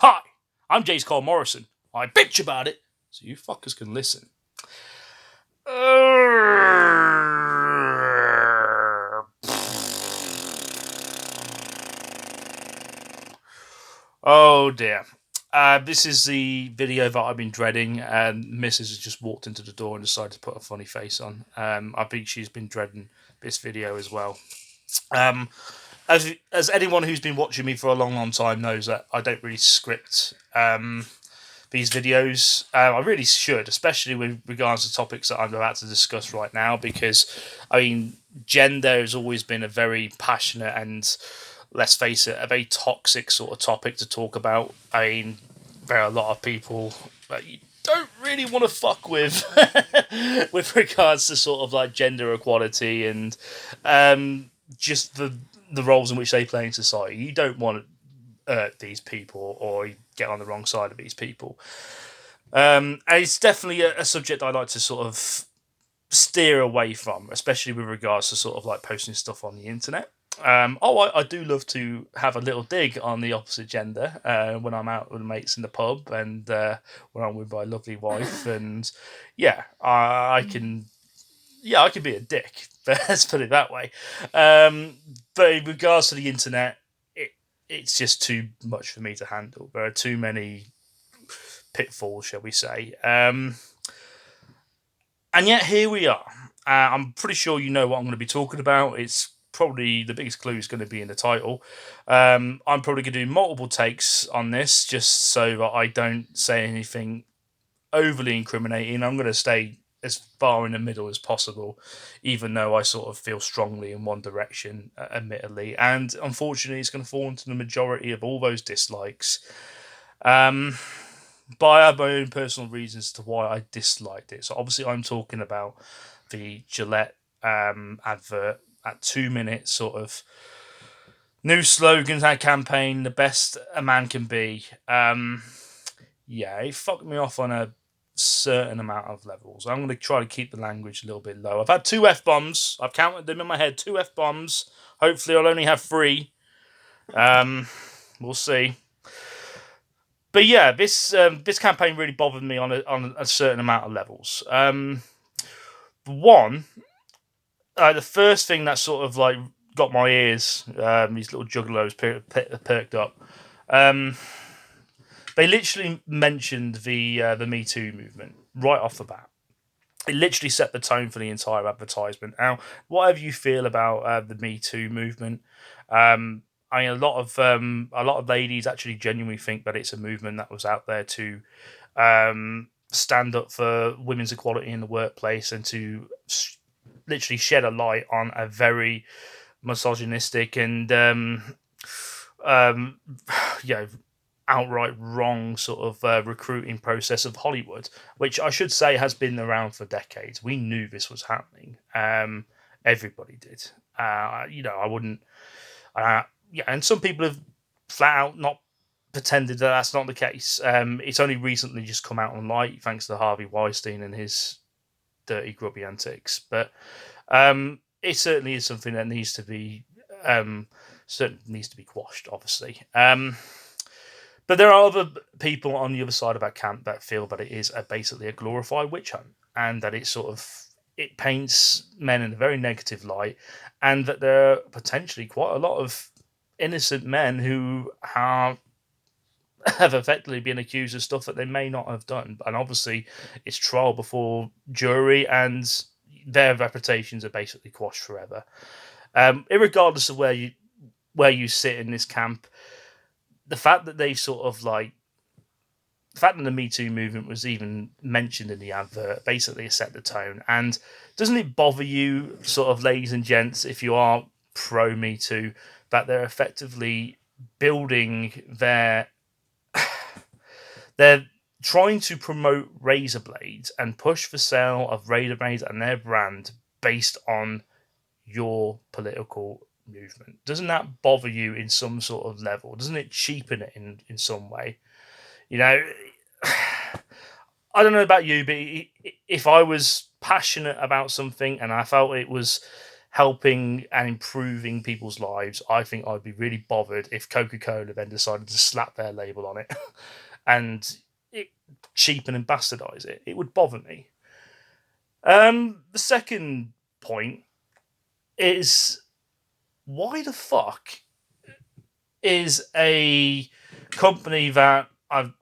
Hi, I'm Karl Morrison. I bitch about it, so you fuckers can listen. Oh dear. This is the video that I've been dreading, and Mrs. has just walked into the door and decided to put a funny face on. I think she's been dreading this video as well. As anyone who's been watching me for a long, long time knows, that I don't really script these videos. I really should, especially with regards to topics that I'm about to discuss right now, because, I mean, gender has always been a very passionate and, let's face it, a very toxic sort of topic to talk about. I mean, there are a lot of people that you don't really want to fuck with with regards to sort of like gender equality and just the roles in which they play in society. You don't want to hurt these people or get on the wrong side of these people. And it's definitely a subject I like to sort of steer away from, especially with regards to sort of like posting stuff on the internet. I do love to have a little dig on the opposite gender when I'm out with mates in the pub and when I'm with my lovely wife, and yeah, I can, yeah, I can be a dick. Let's put it that way. But in regards to the internet, it's just too much for me to handle. There are too many pitfalls, shall we say. And yet here we are. I'm pretty sure you know what I'm going to be talking about. It's probably the biggest clue is going to be in the title. I'm probably going to do multiple takes on this just so that I don't say anything overly incriminating. I'm going to stay as far in the middle as possible, even though I sort of feel strongly in one direction, admittedly. And unfortunately, it's going to fall into the majority of all those dislikes. But I have my own personal reasons to why I disliked it. So obviously, I'm talking about the Gillette advert at 2 minutes, sort of new slogans and campaign, the best a man can be. Yeah, it fucked me off on a certain amount of levels. I'm going to try to keep the language a little bit low. I've had 2 F-bombs. I've counted them in my head. 2 F-bombs. Hopefully I'll only have 3. We'll see. But yeah, this campaign really bothered me on a certain amount of levels. One, the first thing that sort of like got my ears, these little juggalos perked up. They literally mentioned the Me Too movement right off the bat. It literally set the tone for the entire advertisement. Now, whatever you feel about the Me Too movement, I mean, a lot of ladies actually genuinely think that it's a movement that was out there to stand up for women's equality in the workplace and to literally shed a light on a very misogynistic and you know, outright wrong sort of recruiting process of Hollywood, which I should say has been around for decades. We knew this was happening. Everybody did. I wouldn't. Yeah, and some people have flat out not pretended that that's not the case. It's only recently just come out on light thanks to Harvey Weinstein and his dirty, grubby antics. But it certainly is something that needs to be quashed, obviously. But there are other people on the other side of that camp that feel that it is basically a glorified witch hunt, and that it paints men in a very negative light, and that there are potentially quite a lot of innocent men who have effectively been accused of stuff that they may not have done. And obviously, it's trial before jury, and their reputations are basically quashed forever. Irregardless of where you sit in this camp, the fact that they sort of like the fact that the Me Too movement was even mentioned in the advert basically set the tone. And doesn't it bother you, sort of, ladies and gents, if you are pro Me Too, that they're effectively building they're trying to promote razor blades and push for sale of razor blades and their brand based on your political movement? Doesn't that bother you in some sort of level? Doesn't it cheapen it in some way? You know, I don't know about you, but if I was passionate about something and I felt it was helping and improving people's lives, I think I'd be really bothered if Coca-Cola then decided to slap their label on it and it cheapen and bastardize it. It would bother me. The second point is, why the fuck is a company that I've,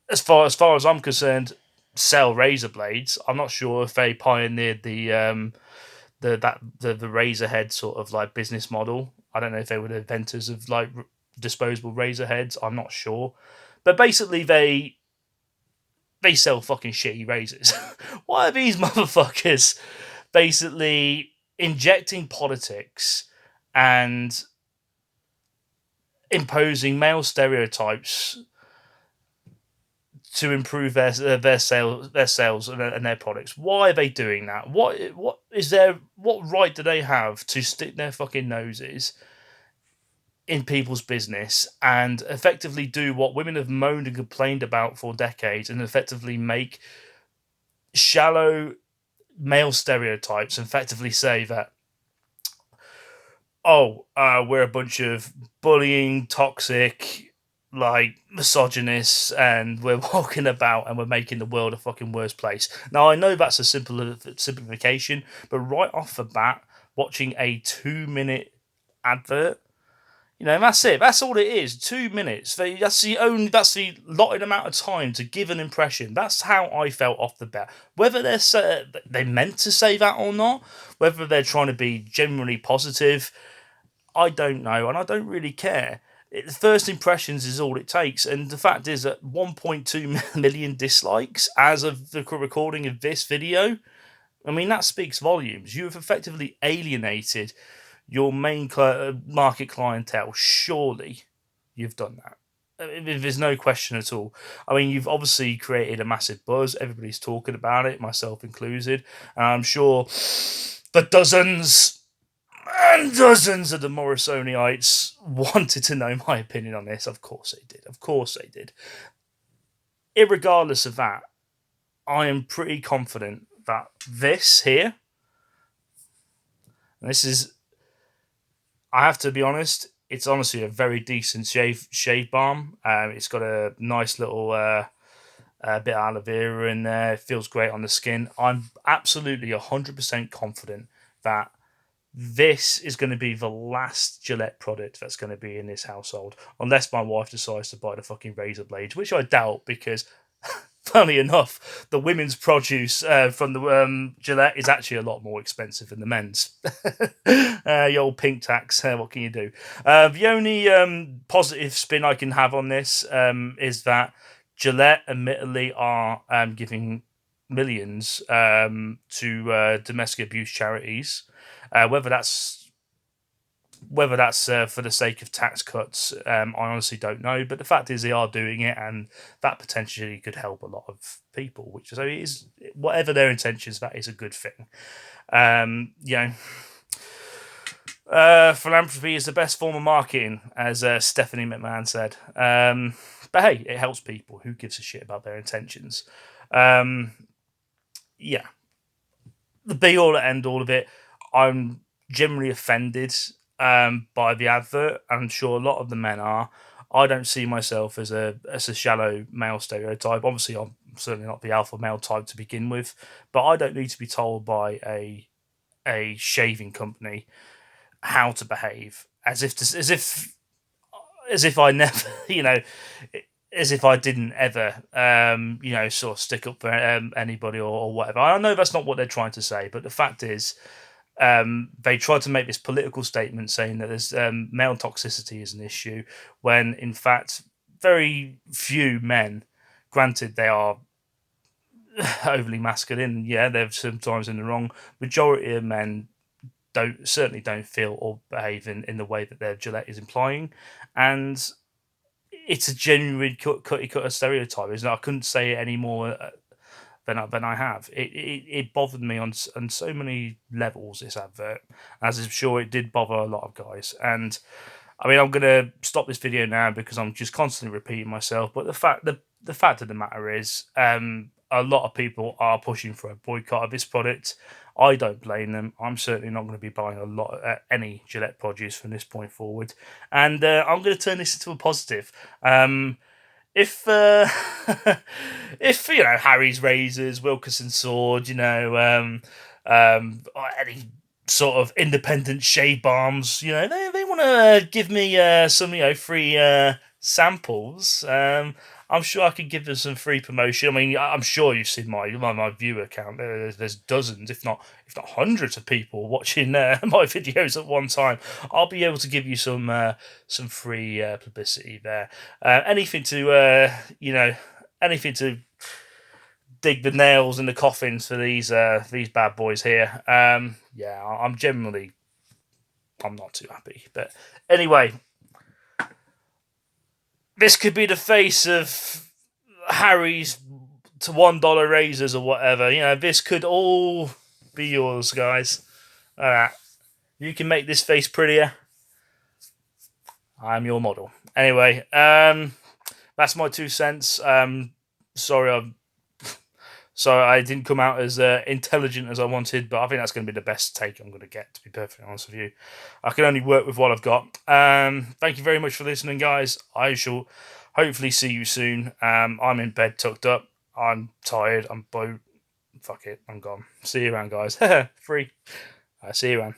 as far as I'm concerned, sell razor blades? I'm not sure if they pioneered the razor head sort of like business model. I don't know if they were the inventors of like disposable razor heads. I'm not sure, but basically they sell fucking shitty razors. Why are these motherfuckers basically injecting politics and imposing male stereotypes to improve their sales and their products? Why are they doing that? What right do they have to stick their fucking noses in people's business and effectively do what women have moaned and complained about for decades, and effectively make shallow male stereotypes and effectively say that, we're a bunch of bullying, toxic, like misogynists, and we're walking about and we're making the world a fucking worse place. Now, I know that's a simplification, but right off the bat, watching a 2-minute advert, that's it. That's all it is. 2 minutes. That's the allotted amount of time to give an impression. That's how I felt off the bat. Whether they meant to say that or not, whether they're trying to be generally positive, I don't know, and I don't really care. First impressions is all it takes, and the fact is that 1.2 million dislikes as of the recording of this video. I mean, that speaks volumes. You have effectively alienated your main market clientele. Surely you've done that. There's no question at all. I mean, you've obviously created a massive buzz. Everybody's talking about it, myself included. And I'm sure the dozens and dozens of the Morrisonites wanted to know my opinion on this. Of course they did. Of course they did. Irregardless of that, I am pretty confident that this here, and this is, I have to be honest, it's honestly a very decent shave balm. It's got a nice little bit of aloe vera in there. It feels great on the skin. I'm absolutely 100% confident that this is going to be the last Gillette product that's going to be in this household, unless my wife decides to buy the fucking razor blades, which I doubt, because funny enough, the women's produce from the Gillette is actually a lot more expensive than the men's. The old pink tax, what can you do? The only positive spin I can have on this is that Gillette admittedly are giving millions to domestic abuse charities. Whether that's for the sake of tax cuts, I honestly don't know. But the fact is, they are doing it, and that potentially could help a lot of people. Which is, whatever their intentions, that is a good thing. Philanthropy is the best form of marketing, as Stephanie McMahon said. But hey, it helps people. Who gives a shit about their intentions? The be all and end all of it. I'm generally offended by the advert. I'm sure a lot of the men are. I don't see myself as a shallow male stereotype. Obviously, I'm certainly not the alpha male type to begin with, but I don't need to be told by a shaving company how to behave, as if I never, as if I didn't ever, sort of stick up for anybody or whatever. I know that's not what they're trying to say, but the fact is, they tried to make this political statement saying that there's male toxicity is an issue, when in fact very few men, granted they are overly masculine, they're sometimes in the wrong, majority of men certainly don't feel or behave in the way that their Gillette is implying, and it's a genuine cutter stereotype. Isn't it? I couldn't say it any more than I have. It bothered me on so many levels, this advert, as I'm sure it did bother a lot of guys. And I mean, I'm gonna stop this video now because I'm just constantly repeating myself. But the fact of the matter is, a lot of people are pushing for a boycott of this product. I don't blame them. I'm certainly not going to be buying a lot of any Gillette produce from this point forward, and I'm going to turn this into a positive. If if Harry's razors, Wilkinson sword, or any sort of independent shave balms, they want to give me some free samples. I'm sure I could give them some free promotion. I mean, I'm sure you've seen my viewer count. There's dozens, if not hundreds of people watching my videos at one time. I'll be able to give you some free publicity there. Anything to anything to dig the nails in the coffins for these bad boys here. Yeah, I'm not too happy. But anyway, this could be the face of Harry's to $1 razors or whatever. This could all be yours, guys. You can make this face prettier. I'm your model. Anyway, that's my 2 cents. Sorry I didn't come out as intelligent as I wanted, but I think that's going to be the best take I'm going to get, to be perfectly honest with you. I can only work with what I've got. Thank you very much for listening, guys. I shall hopefully see you soon. I'm in bed, tucked up. I'm tired. I'm bored. Fuck it. I'm gone. See you around, guys. Free. See you around.